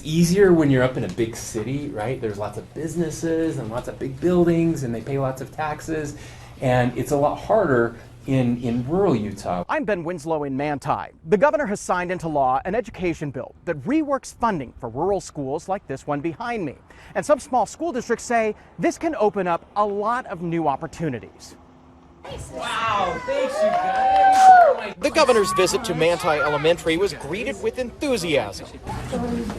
easier when you're up in a big city, right? There's lots of businesses and lots of big buildings, and they pay lots of taxes, and it's a lot harder in rural Utah. I'm Ben Winslow in Manti. The governor has signed into law an education bill that reworks funding for rural schools like this one behind me. And some small school districts say this can open up a lot of new opportunities. Wow, thanks you guys. The governor's visit to Manti Elementary was greeted with enthusiasm.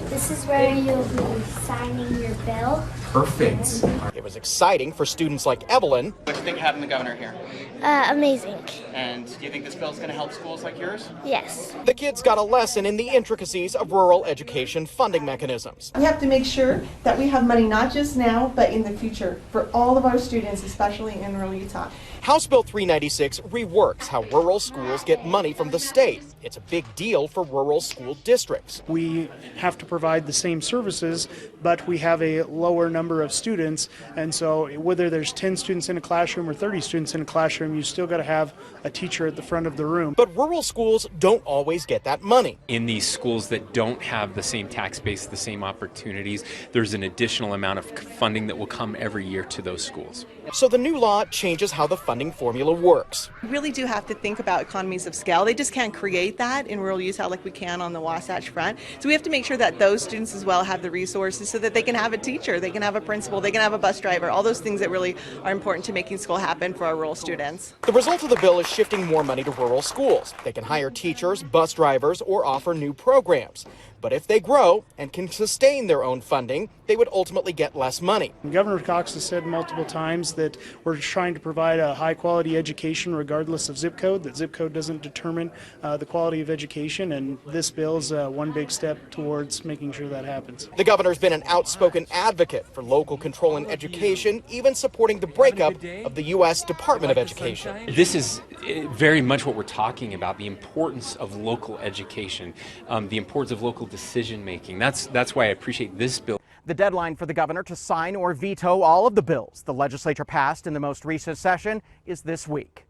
This is where you'll be signing your bill. Perfect. It was exciting for students like Evelyn. What do you think having the governor here? Amazing. And do you think this bill is going to help schools like yours? Yes. The kids got a lesson in the intricacies of rural education funding mechanisms. We have to make sure that we have money not just now, but in the future for all of our students, especially in rural Utah. House Bill 396 reworks how rural schools get money from the state. It's a big deal for rural school districts. We have to provide the same services, but we have a lower number of students, and so whether there's 10 students in a classroom or 30 students in a classroom, you still got to have a teacher at the front of the room. But rural schools don't always get that money. In these schools that don't have the same tax base, the same opportunities, there's an additional amount of funding that will come every year to those schools. So the new law changes how the funding formula works. We really do have to think about economies of scale. They just can't create that in rural Utah like we can on the Wasatch Front. So we have to make sure that those students as well have the resources so that they can have a teacher, they can have a principal, they can have a bus driver, all those things that really are important to making school happen for our rural students. The result of the bill is shifting more money to rural schools. They can hire teachers, bus drivers, or offer new programs. But if they grow and can sustain their own funding, they would ultimately get less money. Governor Cox has said multiple times that we're trying to provide a high-quality education regardless of zip code, that zip code doesn't determine the quality of education, and this bill is one big step towards making sure that happens. The governor's been an outspoken advocate for local control in education, even supporting the breakup of the U.S. Department of Education. This is very much what we're talking about, the importance of local education, the importance of local decision making. That's why I appreciate this bill. The deadline for the governor to sign or veto all of the bills the legislature passed in the most recent session is this week.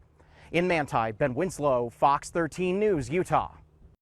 In Manti, Ben Winslow, Fox 13 News, Utah.